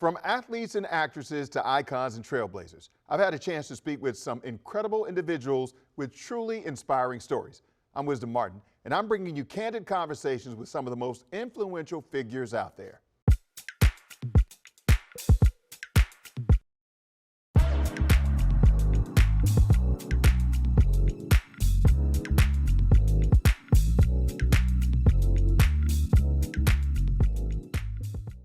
From athletes and actresses to icons and trailblazers, I've had a chance to speak with some incredible individuals with truly inspiring stories. I'm Wisdom Martin, and I'm bringing you candid conversations with some of the most influential figures out there.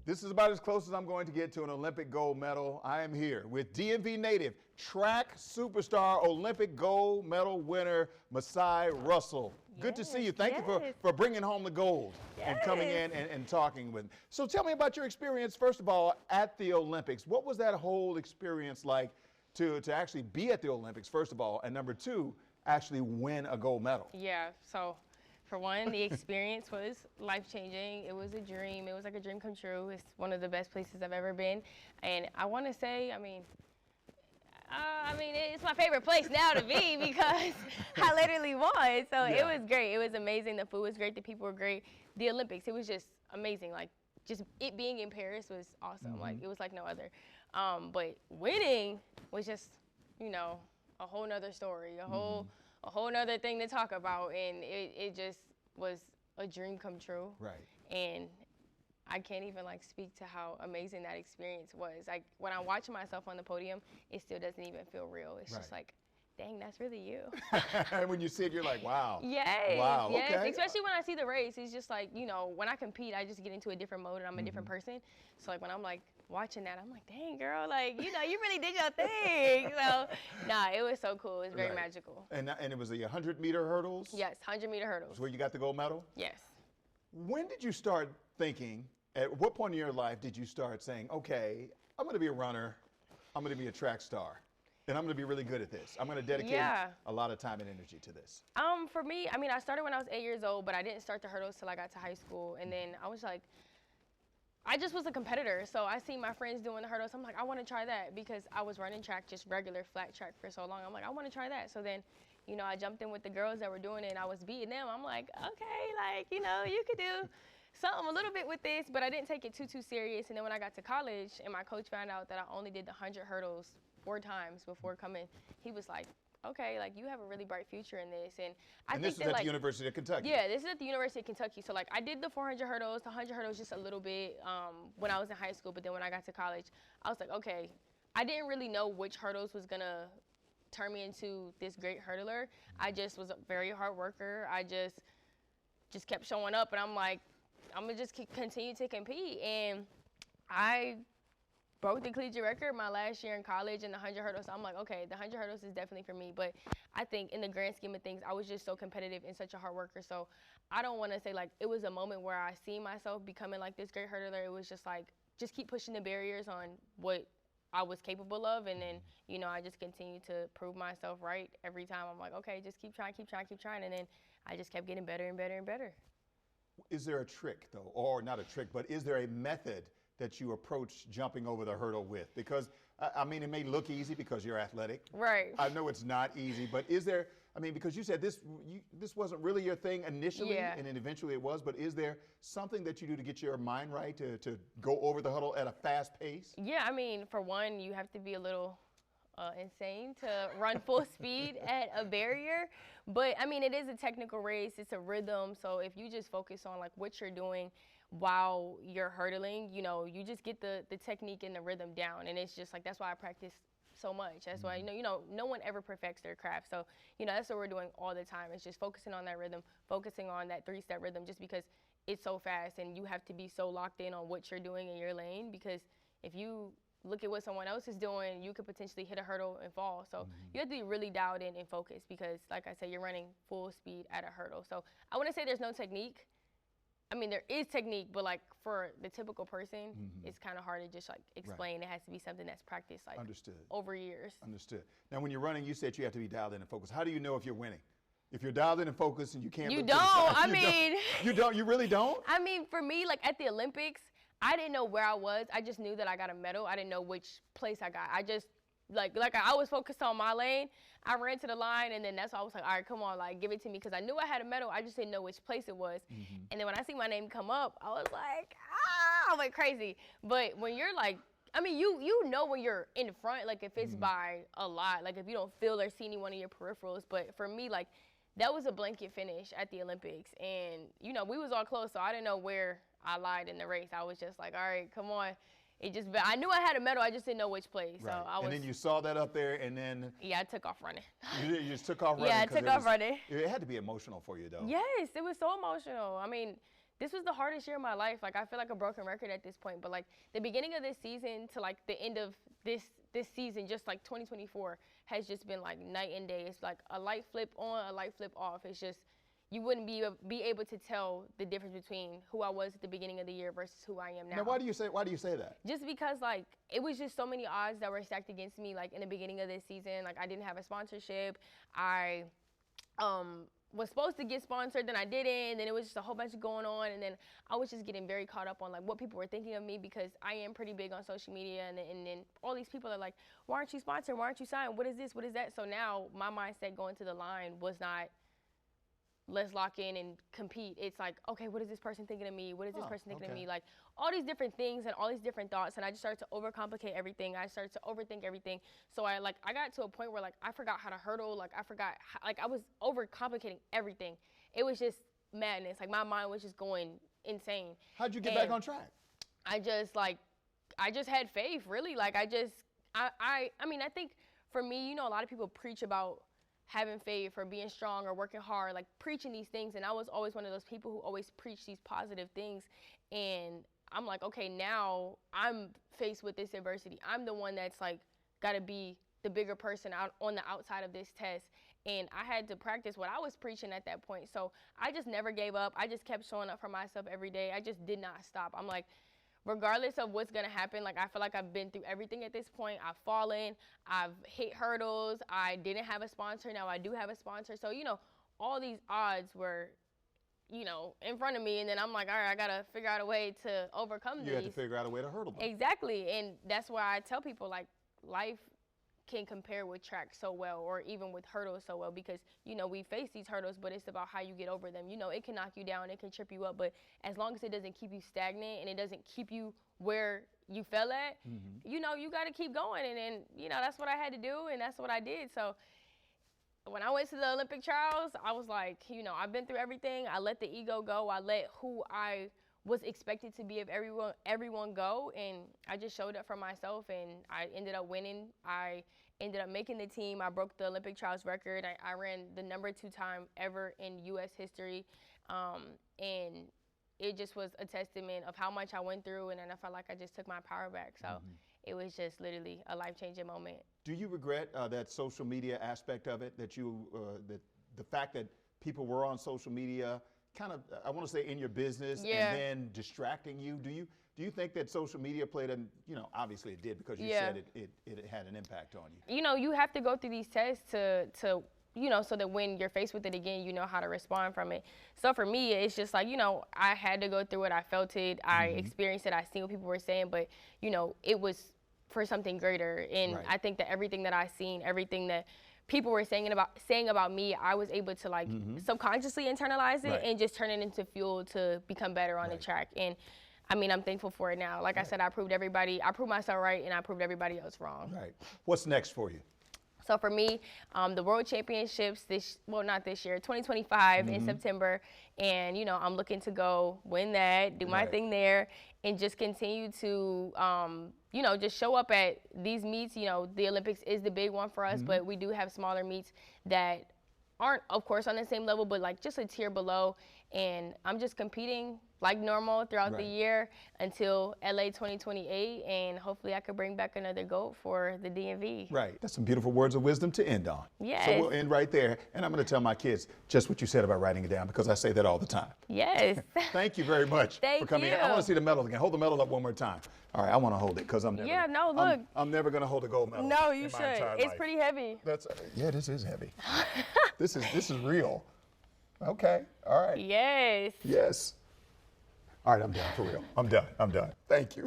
This is about as close as I'm going to get to an Olympic gold medal. I am here with DMV native, track superstar, Olympic gold medal winner, Masai Russel. Good to see you. Thank you for bringing home the gold and coming in and talking with me. So tell me about your experience, first of all, at the Olympics. What was that whole experience like to actually be at the Olympics, first of all, and number two, actually win a gold medal? Yeah, so for one, the experience was life-changing. It was a dream. It was like a dream come true. It's one of the best places I've ever been. And I want to say, it's my favorite place now to be because I literally won. So It was great. It was amazing. The food was great. The people were great. The Olympics, it was just amazing. Like, just it being in Paris was awesome. Mm-hmm. Like, it was like no other. But winning was just, a whole nother story, a whole nother thing to talk about, and it just was a dream come true. Right. And I can't even speak to how amazing that experience was. Like, when I watch myself on the podium, it still doesn't even feel real. It's just like, dang, that's really you. And when you see it, you're like, wow. Yes. Wow. Yes. Okay. Especially when I see the race, it's just like, when I compete, I just get into a different mode and I'm a different person. So when I'm watching that, I'm like, dang, girl, you really did your thing. So, it was so cool. It was very magical. And it was the 100-meter hurdles? Yes, 100-meter hurdles. That's where you got the gold medal? Yes. When did you start thinking, at what point in your life did you start saying, okay, I'm going to be a runner, I'm going to be a track star, and I'm going to be really good at this. I'm going to dedicate a lot of time and energy to this. For me, I started when I was 8 years old, but I didn't start the hurdles till I got to high school. And then I just was a competitor, so I seen my friends doing the hurdles. I'm like, I want to try that because I was running track, just regular flat track for so long. I'm like, I want to try that. So then, I jumped in with the girls that were doing it, and I was beating them. I'm like, okay, you could do something a little bit with this, but I didn't take it too serious. And then when I got to college and my coach found out that I only did the 100 hurdles 4 times before coming, he was like, okay, you have a really bright future in this. And I think this is at the University of Kentucky. Yeah, this is at the University of Kentucky. So I did the 400 hurdles, the 100 hurdles just a little bit when I was in high school. But then when I got to college, I was like, okay, I didn't really know which hurdles was going to turn me into this great hurdler. I just was a very hard worker. I just kept showing up, and I'm like, I'm going to just continue to compete. And I broke the collegiate record my last year in college in the 100 hurdles. So I'm like, okay, the 100 hurdles is definitely for me. But I think in the grand scheme of things, I was just so competitive and such a hard worker. So I don't want to say it was a moment where I see myself becoming this great hurdler. It was just just keep pushing the barriers on what I was capable of. And then, I just continued to prove myself right every time. I'm like, okay, just keep trying. And then I just kept getting better and better and better. Is there a trick, though, or not a trick, but is there a method that you approach jumping over the hurdle with? Because, it may look easy because you're athletic. Right. I know it's not easy, but is there, because you said this wasn't really your thing initially, and then eventually it was, but is there something that you do to get your mind right, to go over the hurdle at a fast pace? Yeah, for one, you have to be a little insane to run full speed at a barrier. But, it is a technical race. It's a rhythm. So if you just focus on, what you're doing while you're hurdling, you just get the technique and the rhythm down. And it's just that's why I practice so much. That's why, no one ever perfects their craft. So, that's what we're doing all the time. It's just focusing on that rhythm, focusing on that 3-step rhythm, just because it's so fast and you have to be so locked in on what you're doing in your lane. Because if you look at what someone else is doing, you could potentially hit a hurdle and fall. So you have to be really dialed in and focused because, like I said, you're running full speed at a hurdle. So I wouldn't say there's no technique. There is technique, but for the typical person, it's kind of hard to just explain. It has to be something that's practiced Understood. Over years. Understood. Now, when you're running, you said you have to be dialed in and focused. How do you know if you're winning? If you're dialed in and focused and you can't You look don't. to the side, you don't. You really don't? For me, at the Olympics, I didn't know where I was. I just knew that I got a medal. I didn't know which place I got. I just I was focused on my lane. I ran to the line, and then that's why I was like, all right, come on, give it to me, because I knew I had a medal. I just didn't know which place it was. And then when I see my name come up, I was like, I went crazy. But when you're I mean, you know when you're in front, like if it's by a lot, like if you don't feel or see any one of your peripherals. But for me, like that was a blanket finish at the Olympics, and you know we was all close, so I didn't know where I lied in the race. I was just like, all right, come on. I knew I had a medal, I just didn't know which place. Right. So I was. And then you saw that up there, and then. Yeah, I took off running. You just took off running. Yeah, I took off running. It had to be emotional for you, though. Yes, it was so emotional. I mean, this was the hardest year of my life. Like I feel like a broken record at this point, but like the beginning of this season to like the end of this season, just like 2024 has just been like night and day. It's like a light flip on, a light flip off. It's just you wouldn't be able to tell the difference between who I was at the beginning of the year versus who I am now. Now, why do you say that? Just because like it was just so many odds that were stacked against me. Like in the beginning of this season, like I didn't have a sponsorship. I was supposed to get sponsored, then I didn't, then it was just a whole bunch of going on, and then I was just getting very caught up on like what people were thinking of me because I am pretty big on social media, and then all these people are like, why aren't you sponsored? Why aren't you signed? What is this? What is that? So now my mindset going to the line was not, let's lock in and compete. It's like, okay, what is this person thinking of me? What is this person thinking of me? Like all these different things and all these different thoughts, and I just started to overcomplicate everything. I started to overthink everything. So I got to a point where like I forgot how to hurdle. Like I forgot I was overcomplicating everything. It was just madness. Like my mind was just going insane. How'd you get back on track? I just had faith, really. Like I mean, I think for me, you know, a lot of people preach about having faith or being strong or working hard, like preaching these things. And I was always one of those people who always preach these positive things. And I'm like, okay, now I'm faced with this adversity. I'm the one that's like got to be the bigger person out on the outside of this test. And I had to practice what I was preaching at that point. So I just never gave up. I just kept showing up for myself every day. I just did not stop. I'm like, regardless of what's going to happen, like I feel like I've been through everything at this point. I've fallen, I've hit hurdles, I didn't have a sponsor, now I do have a sponsor. So, you know, all these odds were, you know, in front of me, and then I'm like, all right, I got to figure out a way to overcome these. You had to figure out a way to hurdle them. Exactly, and that's why I tell people, like, life can compare with track so well, or even with hurdles so well, because, you know, we face these hurdles, but it's about how you get over them. You know, it can knock you down, it can trip you up, but as long as it doesn't keep you stagnant and it doesn't keep you where you fell at, you know, you got to keep going. And then, you know, that's what I had to do, and that's what I did. So when I went to the Olympic trials, I was like, you know, I've been through everything. I let the ego go. I let who I was expected to be of everyone go, and I just showed up for myself, and I ended up winning. I ended up making the team. I broke the Olympic trials record. I ran the #2 time ever in U.S. history, and it just was a testament of how much I went through, and then I felt like I just took my power back. So it was just literally a life-changing moment. Do you regret that social media aspect of it, that the fact that people were on social media kind of, I want to say, in your business and then distracting you? Do you think that social media played you know, obviously it did, because you said it had an impact on you. You know, you have to go through these tests to you know, so that when you're faced with it again, you know how to respond from it. So for me, it's just like, you know, I had to go through it. I felt it. I experienced it. I seen what people were saying, but, you know, it was for something greater. And I think that everything that I seen, everything that people were saying about me, I was able to like subconsciously internalize it and just turn it into fuel to become better on the track. And I mean, I'm thankful for it now. Like I said, I proved myself right, and I proved everybody else wrong. Right. What's next for you? So for me, the World Championships not this year, 2025 in September, and you know I'm looking to go win that, do my thing there, and just continue to you know, just show up at these meets. You know, the Olympics is the big one for us, but we do have smaller meets that aren't, of course, on the same level, but like just a tier below. And I'm just competing like normal throughout the year until LA 2028, and hopefully I could bring back another GOAT for the DMV. Right. That's some beautiful words of wisdom to end on. Yes. So we'll end right there, and I'm going to tell my kids just what you said about writing it down, because I say that all the time. Yes. Thank you very much for coming in. I want to see the medal again. Hold the medal up one more time. All right, I want to hold it, because I'm never. Yeah, no, look. I'm never going to hold a gold medal. No, you should. It's pretty heavy. Yeah, this is heavy. This is real. Okay. All right. Yes. Yes. All right, I'm done, for real. I'm done. Thank you.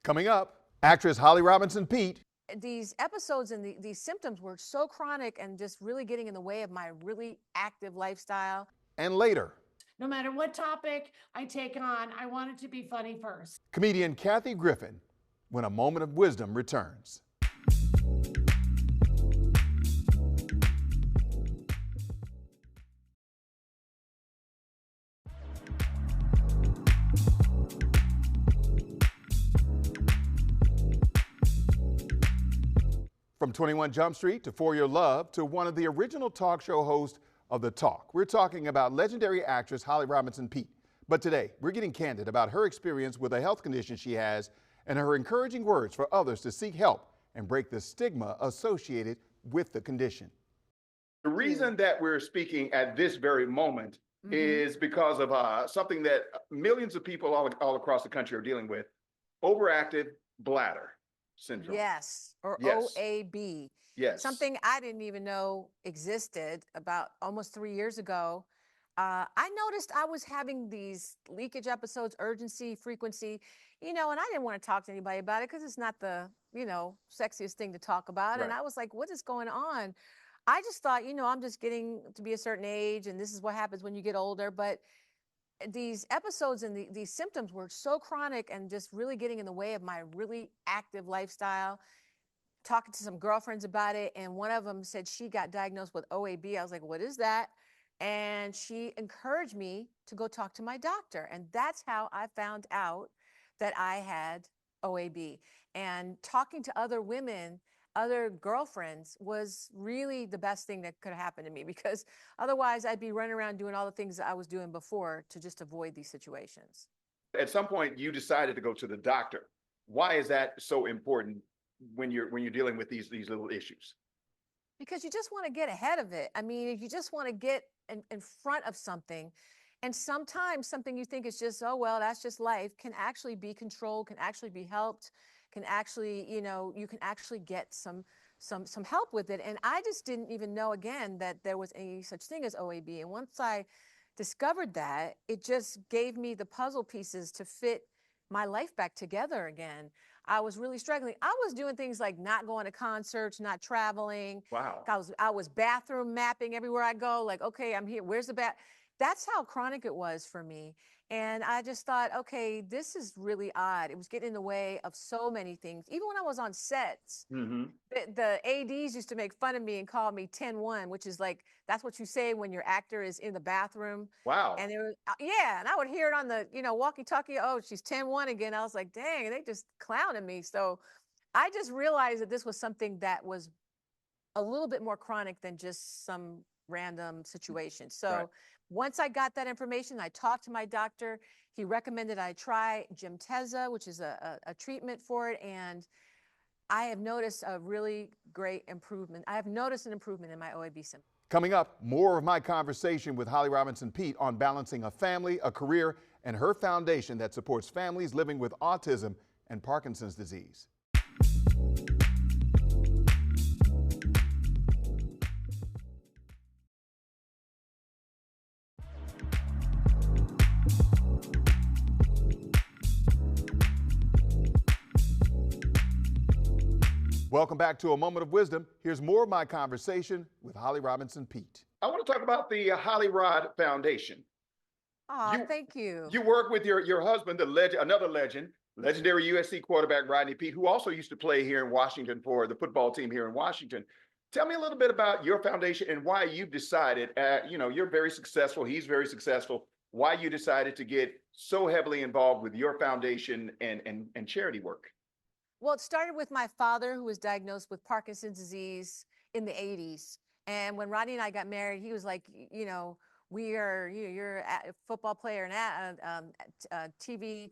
Coming up, actress Holly Robinson Peete. These episodes and these symptoms were so chronic and just really getting in the way of my really active lifestyle. And later, no matter what topic I take on, I want it to be funny first. comedian Kathy Griffin when a moment of wisdom returns. From 21 Jump Street to For Your Love to one of the original talk show hosts of The Talk, we're talking about legendary actress Holly Robinson Peete. But today, we're getting candid about her experience with a health condition she has and her encouraging words for others to seek help and break the stigma associated with the condition. The reason that we're speaking at this very moment is because of something that millions of people all across the country are dealing with: overactive bladder syndrome. Yes, or Yes. OAB. Yes. Something I didn't even know existed about almost 3 years ago. I noticed I was having these leakage episodes, urgency, frequency, and I didn't want to talk to anybody about it because it's not the, sexiest thing to talk about. Right. And I was like, what is going on? I just thought, I'm just getting to be a certain age and this is what happens when you get older. But these episodes and these symptoms were so chronic and just really getting in the way of my really active lifestyle. Talking to some girlfriends about it, and one of them said she got diagnosed with OAB. I was like, what is that? And she encouraged me to go talk to my doctor. And that's how I found out that I had OAB. And talking to other women, other girlfriends, was really the best thing that could have happened to me, because otherwise I'd be running around doing all the things that I was doing before to just avoid these situations. At some point, you decided to go to the doctor. Why is that so important when you're dealing with these little issues? Because you just want to get ahead of it. I mean, you just want to get in front of something. And sometimes something you think is just, oh, well, that's just life, can actually be controlled, can actually be helped, can actually, you can actually get some help with it. And I just didn't even know, again, that there was any such thing as OAB. And once I discovered that, it just gave me the puzzle pieces to fit my life back together again. I was really struggling. I was doing things like not going to concerts, not traveling. Wow. I was bathroom mapping everywhere I go. Like, okay, I'm here. Where's the bath? That's how chronic it was for me. And I just thought, okay, this is really odd. It was getting in the way of so many things. Even when I was on sets, the ADs used to make fun of me and call me 10-1, which is like, that's what you say when your actor is in the bathroom. Wow. And it was, yeah, and I would hear it on the, walkie-talkie, oh, she's 10-1 again. I was like, dang, they just clowning me. So I just realized that this was something that was a little bit more chronic than just some random situation. So Right. Once I got that information, I talked to my doctor. He recommended I try Gemteza, which is a treatment for it. And I have noticed a really great improvement. I have noticed an improvement in my OAB symptoms. Coming up, more of my conversation with Holly Robinson Peete on balancing a family, a career, and her foundation that supports families living with autism and Parkinson's disease. Welcome back to A Moment of Wisdom. Here's more of my conversation with Holly Robinson Peete. I want to talk about the Holly Rod Foundation. Oh, thank you. You work with your husband, another legend, legendary USC quarterback Rodney Peete, who also used to play here in Washington for the football team here in Washington. Tell me a little bit about your foundation and why you've decided, you're very successful, he's very successful, why you decided to get so heavily involved with your foundation and charity work. Well, it started with my father, who was diagnosed with Parkinson's disease in the 80s. And when Rodney and I got married, he was like, you're a football player and a TV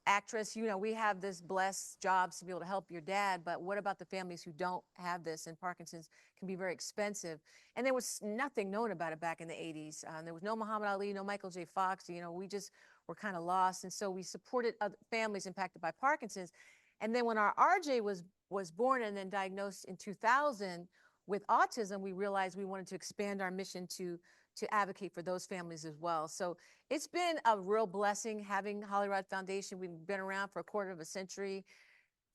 actress. We have this blessed jobs to be able to help your dad. But what about the families who don't have this? And Parkinson's can be very expensive. And there was nothing known about it back in the 80s. There was no Muhammad Ali, no Michael J. Fox. We just were kind of lost. And so we supported other families impacted by Parkinson's. And then when our RJ was born and then diagnosed in 2000 with autism, we realized we wanted to expand our mission to advocate for those families as well. So it's been a real blessing having Holly Rod Foundation. We've been around for a quarter of a century.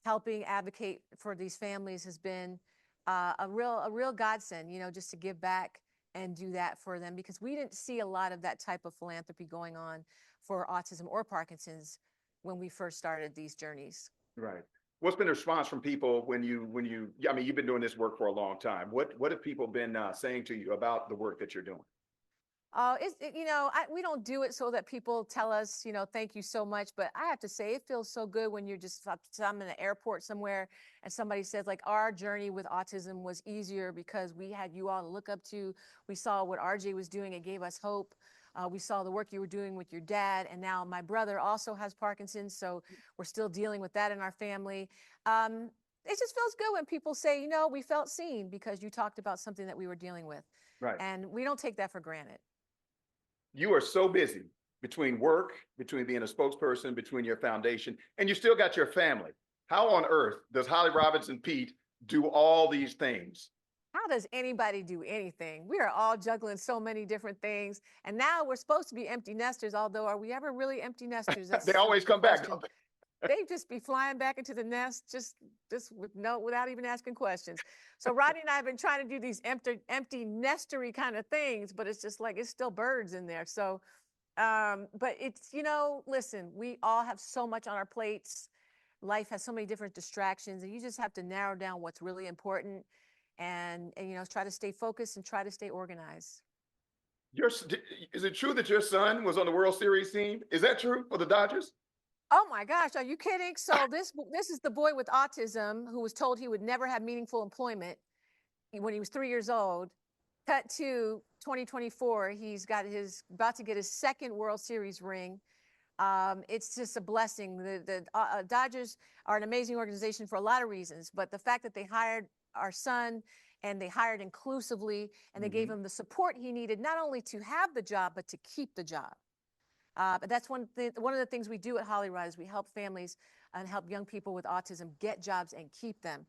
Helping advocate for these families has been a real godsend, just to give back and do that for them, because we didn't see a lot of that type of philanthropy going on for autism or Parkinson's when we first started these journeys. Right. What's been the response from people I mean, you've been doing this work for a long time. What have people been saying to you about the work that you're doing? We don't do it so that people tell us, thank you so much. But I have to say, it feels so good when you're just, I'm in an airport somewhere and somebody says, like, our journey with autism was easier because we had you all to look up to. We saw what RJ was doing. It gave us hope. We saw the work you were doing with your dad. And now my brother also has Parkinson's. So we're still dealing with that in our family. It just feels good when people say, we felt seen because you talked about something that we were dealing with. Right. And we don't take that for granted. You are so busy between work, between being a spokesperson, between your foundation, and you still got your family. How on earth does Holly Robinson Peete do all these things? How does anybody do anything? We are all juggling so many different things. And now we're supposed to be empty nesters, although are we ever really empty nesters? That's They always come back, question. don't they? They just be flying back into the nest just without even asking questions. So Rodney and I have been trying to do these empty nestery kind of things, but it's just like it's still birds in there. So but it's, listen, we all have so much on our plates. Life has so many different distractions, and you just have to narrow down what's really important and try to stay focused and try to stay organized. Is it true that your son was on the World Series team? Is that true for the Dodgers? Oh my gosh, are you kidding? So this is the boy with autism who was told he would never have meaningful employment when he was 3 years old. Cut to 2024, he's about to get his second World Series ring. It's just a blessing. The Dodgers are an amazing organization for a lot of reasons, but the fact that they hired our son and they hired inclusively and they gave him the support he needed, not only to have the job, but to keep the job. But that's one of the things we do at Hollywood is we help families and help young people with autism get jobs and keep them.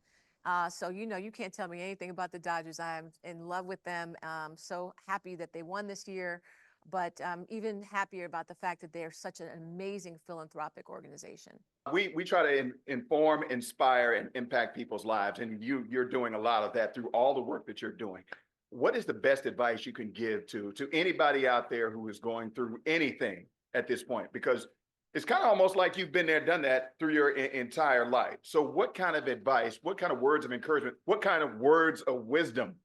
So, you can't tell me anything about the Dodgers. I'm in love with them. So happy that they won this year, but even happier about the fact that they are such an amazing philanthropic organization. We try to inform, inspire, and impact people's lives, and you're doing a lot of that through all the work that you're doing. What is the best advice you can give to anybody out there who is going through anything at this point? Because it's kind of almost like you've been there, done that through your entire life. So what kind of advice, what kind of words of encouragement, what kind of words of wisdom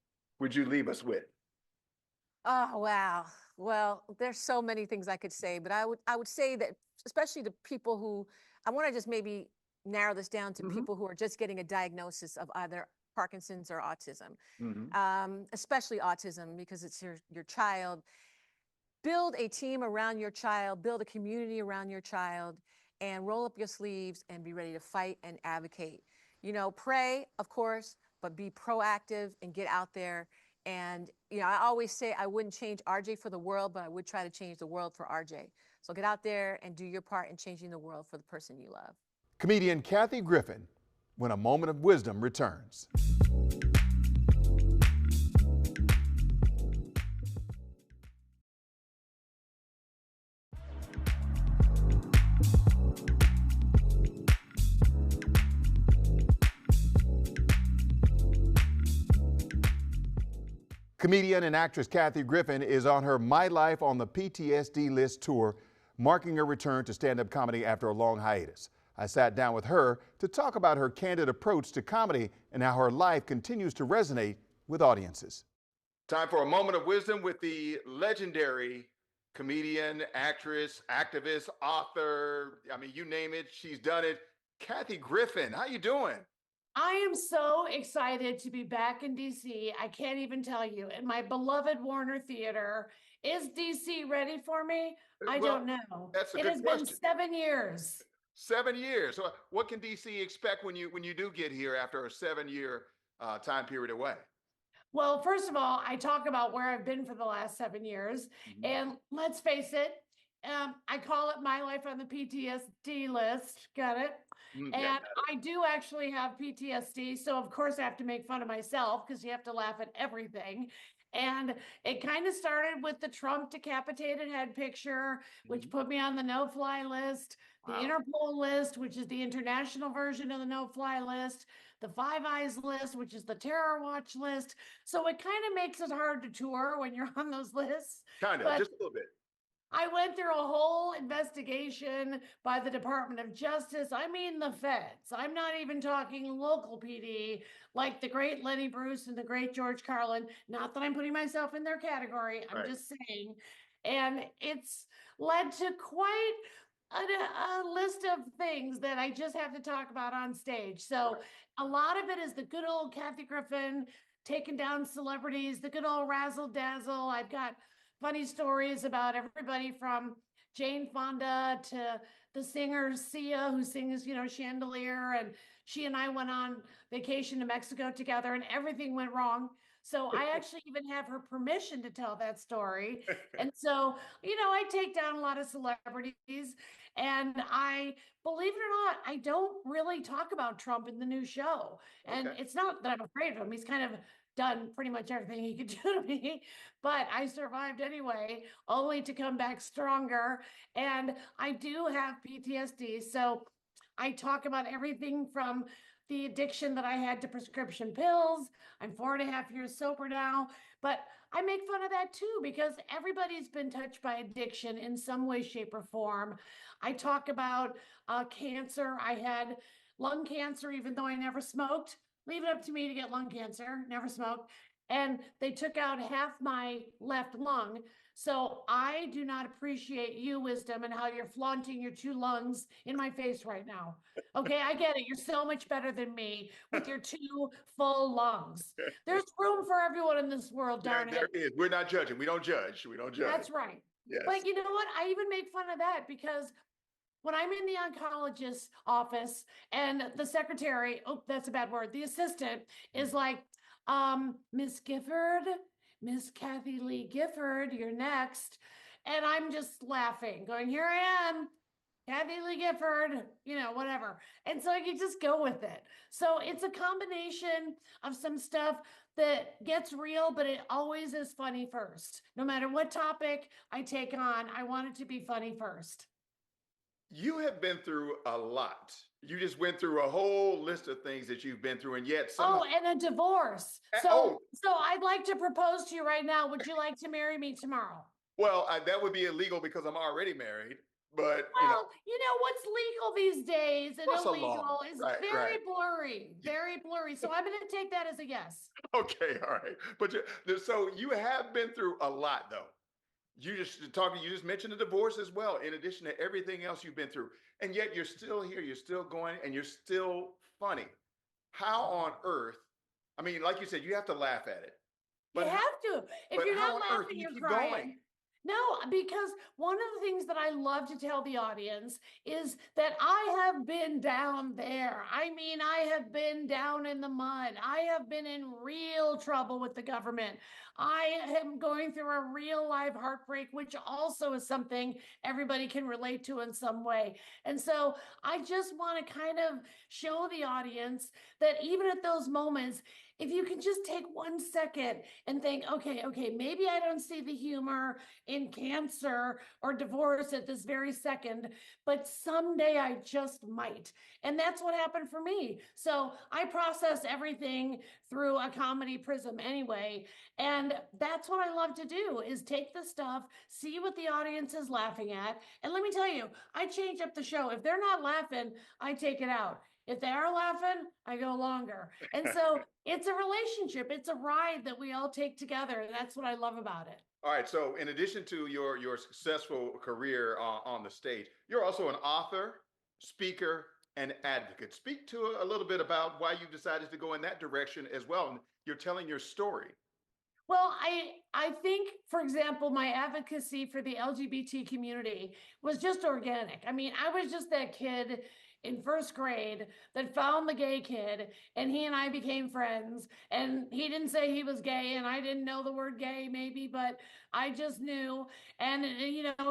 would you leave us with? Oh, wow. Well, there's so many things I could say, but I would say that especially to people who, I want to just maybe narrow this down to people who are just getting a diagnosis of either Parkinson's or autism, especially autism, because it's your child. Build a team around your child, build a community around your child, and roll up your sleeves and be ready to fight and advocate. Pray, of course, but be proactive and get out there. And, I always say I wouldn't change RJ for the world, but I would try to change the world for RJ. So get out there and do your part in changing the world for the person you love. Comedian Kathy Griffin, when a moment of wisdom returns. Comedian and actress Kathy Griffin is on her My Life on the PTSD List tour, marking her return to stand-up comedy after a long hiatus. I sat down with her to talk about her candid approach to comedy and how her life continues to resonate with audiences. Time for a moment of wisdom with the legendary comedian, actress, activist, author. I mean, you name it, she's done it. Kathy Griffin, how you doing? I am so excited to be back in DC. I can't even tell you. In my beloved Warner Theater. Is DC ready for me? I don't know. That's a it good has question. been 7 years. 7 years. So what can DC expect when you do get here after a 7-year time period away? Well, first of all, I talk about where I've been for the last 7 years. And let's face it, I call it My Life on the PTSD List. Got it? And I do actually have PTSD. So, of course, I have to make fun of myself because you have to laugh at everything. And it kind of started with the Trump decapitated head picture, which put me on the no-fly list, the Interpol list, which is the international version of the no-fly list, the Five Eyes list, which is the terror watch list. So it kind of makes it hard to tour when you're on those lists. Kind of, just a little bit. I went through a whole investigation by the Department of Justice. I mean, the feds. I'm not even talking local PD, like the great Lenny Bruce and the great George Carlin. Not that I'm putting myself in their category, I'm just saying. And it's led to quite a list of things that I just have to talk about on stage. So a lot of it is the good old Kathy Griffin taking down celebrities, the good old razzle dazzle. I've got funny stories about everybody from Jane Fonda to the singer Sia, who sings, Chandelier. And she and I went on vacation to Mexico together and everything went wrong. So I actually even have her permission to tell that story. And so, I take down a lot of celebrities. And believe it or not, I don't really talk about Trump in the new show. And it's not that I'm afraid of him. He's kind of done pretty much everything he could do to me, but I survived anyway, only to come back stronger. And I do have PTSD. So I talk about everything from the addiction that I had to prescription pills. I'm 4.5 years sober now, but I make fun of that too, because everybody's been touched by addiction in some way, shape, or form. I talk about cancer. I had lung cancer, even though I never smoked. Leave it up to me to get lung cancer, never smoked. And they took out half my left lung. So I do not appreciate you, Wisdom, and how you're flaunting your 2 lungs in my face right now. Okay, I get it. You're so much better than me with your 2 full lungs. There's room for everyone in this world, darn it. There is. We're not judging. We don't judge. We don't judge. That's right. Yes. But you know what? I even make fun of that because when I'm in the oncologist's office and the secretary, oh, that's a bad word, the assistant is like, Miss Gifford, Miss Kathy Lee Gifford, you're next. And I'm just laughing, going, here I am, Kathy Lee Gifford, whatever. And so I can just go with it. So it's a combination of some stuff that gets real, but it always is funny first. No matter what topic I take on, I want it to be funny first. You have been through a lot. You just went through a whole list of things that you've been through, and yet and a divorce. So I'd like to propose to you right now. Would you like to marry me tomorrow? Well, that would be illegal because I'm already married. But what's legal these days and illegal is very blurry, very blurry. So I'm going to take that as a yes. Okay, all right. But so you have been through a lot, though. You just mentioned the divorce as well, in addition to everything else you've been through. And yet you're still here, you're still going, and you're still funny. How on earth? I mean, like you said, you have to laugh at it. But you have to. If you're not laughing, you're crying. Going? No, because one of the things that I love to tell the audience is that I have been down there. I mean, I have been down in the mud. I have been in real trouble with the government. I am going through a real live heartbreak, which also is something everybody can relate to in some way. And so I just want to kind of show the audience that even at those moments, if you can just take 1 second and think, okay, maybe I don't see the humor in cancer or divorce at this very second, but someday I just might. And that's what happened for me. So I process everything through a comedy prism anyway. And that's what I love to do, is take the stuff, see what the audience is laughing at. And let me tell you, I change up the show. If they're not laughing, I take it out. If they are laughing, I go longer. And so it's a relationship. It's a ride that we all take together. And that's what I love about it. All right. So in addition to your successful career on the stage, you're also an author, speaker, and advocate. Speak to a little bit about why you decided to go in that direction as well. And you're telling your story. Well, I think, for example, my advocacy for the LGBT community was just organic. I mean, I was just that kid in first grade that found the gay kid, and he and I became friends, and he didn't say he was gay, and I didn't know the word gay maybe, but I just knew. And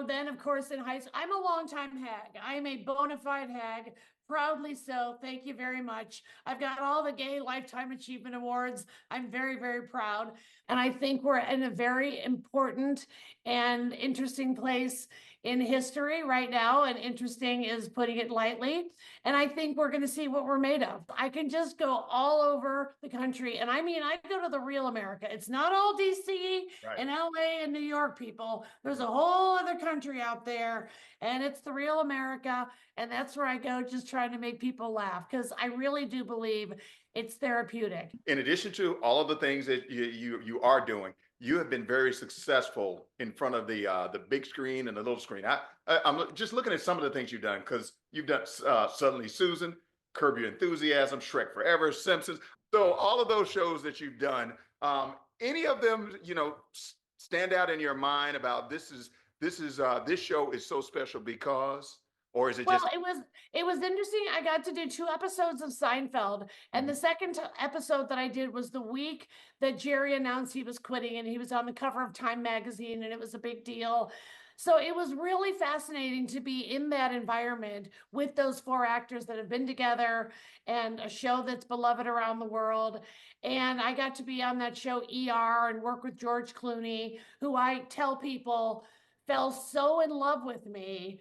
then of course in high school, I'm a longtime hag. I'm a bona fide hag, proudly so. Thank you very much. I've got all the gay lifetime achievement awards. I'm very, very proud. And I think we're in a very important and interesting place in history right now, and interesting is putting it lightly. And I think we're going to see what we're made of. I can just go all over the country. And I mean, I go to the real America. It's not all DC and LA and New York, people. There's a whole other country out there, and it's the real America. And that's where I go, just trying to make people laugh, because I really do believe it's therapeutic. In addition to all of the things that you are doing, you have been very successful in front of the big screen and the little screen. I'm just looking at some of the things you've done, because you've done Suddenly Susan, Curb Your Enthusiasm, Shrek Forever, Simpsons. So all of those shows that you've done, any of them, stand out in your mind about this show is so special because? Or is it Well, just? it was interesting. I got to do 2 episodes of Seinfeld, and the second episode that I did was the week that Jerry announced he was quitting, and he was on the cover of Time magazine, and it was a big deal. So it was really fascinating to be in that environment with those 4 actors that have been together, and a show that's beloved around the world. And I got to be on that show ER and work with George Clooney, who I tell people fell so in love with me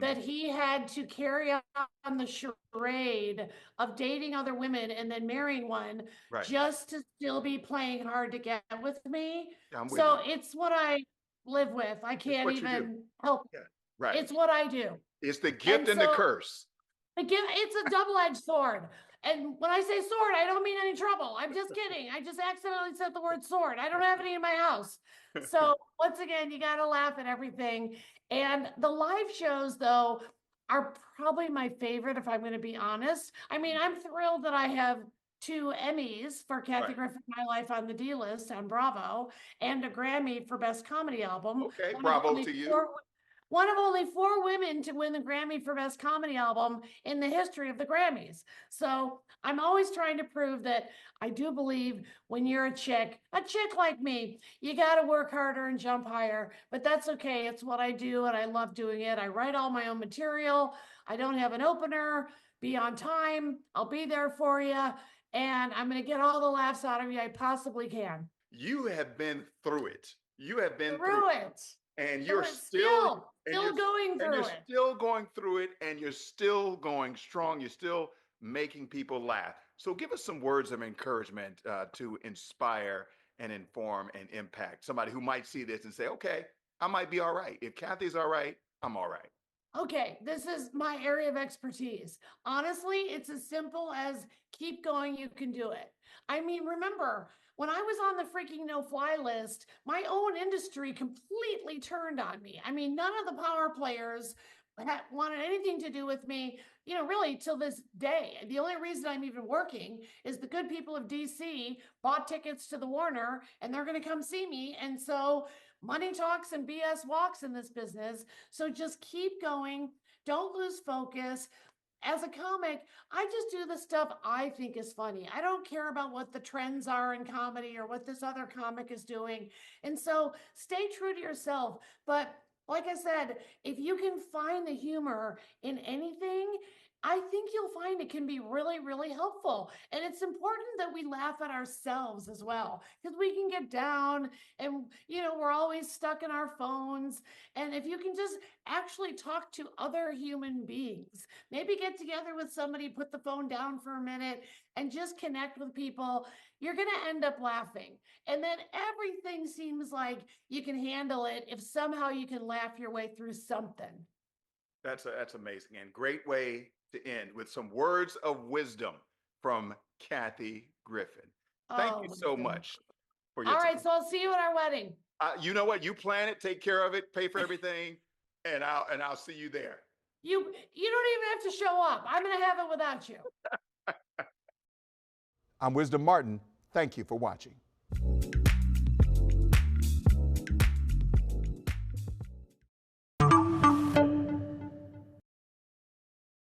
that he had to carry on the charade of dating other women and then marrying one, just to still be playing hard to get with me. Yeah, I'm with So you. it's what I live with. I can't even help it. Yeah, right. It's what I do. It's the gift and the curse. It's a double-edged sword. And when I say sword, I don't mean any trouble. I'm just kidding. I just accidentally said the word sword. I don't have any in my house. So once again, you got to laugh at everything. And the live shows, though, are probably my favorite, if I'm going to be honest. I mean, I'm thrilled that I have 2 Emmys for Kathy Griffin, My Life on the D List on Bravo, and a Grammy for Best Comedy Album. Okay, bravo to you. One of only 4 women to win the Grammy for Best Comedy Album in the history of the Grammys. So I'm always trying to prove that I do believe when you're a chick like me, you got to work harder and jump higher. But that's okay. It's what I do, and I love doing it. I write all my own material. I don't have an opener. Be on time. I'll be there for you. And I'm going to get all the laughs out of you I possibly can. You have been through it. You have been through it. And you're still going through it. You're still going through it, and you're still going strong. You're still making people laugh. So give us some words of encouragement to inspire and inform and impact somebody who might see this and say, okay, I might be all right. If Kathy's all right, I'm all right. Okay, this is my area of expertise. Honestly, it's as simple as keep going, you can do it. I mean, remember, when I was on the freaking no-fly list, my own industry completely turned on me. I mean, none of the power players wanted anything to do with me, really till this day. The only reason I'm even working is the good people of DC bought tickets to the Warner, and they're going to come see me. And so money talks and BS walks in this business. So just keep going. Don't lose focus. As a comic, I just do the stuff I think is funny. I don't care about what the trends are in comedy or what this other comic is doing. And so stay true to yourself. But like I said, if you can find the humor in anything, I think you'll find it can be really, really helpful. And it's important that we laugh at ourselves as well, because we can get down and, we're always stuck in our phones. And if you can just actually talk to other human beings, maybe get together with somebody, put the phone down for a minute and just connect with people, you're going to end up laughing. And then everything seems like you can handle it if somehow you can laugh your way through something. That's amazing, and great way to end with some words of wisdom from Kathy Griffin. Thank you so much for your time. All right, so I'll see you at our wedding. You know what? You plan it, take care of it, pay for everything, and I'll see you there. You don't even have to show up. I'm going to have it without you. I'm Wisdom Martin. Thank you for watching.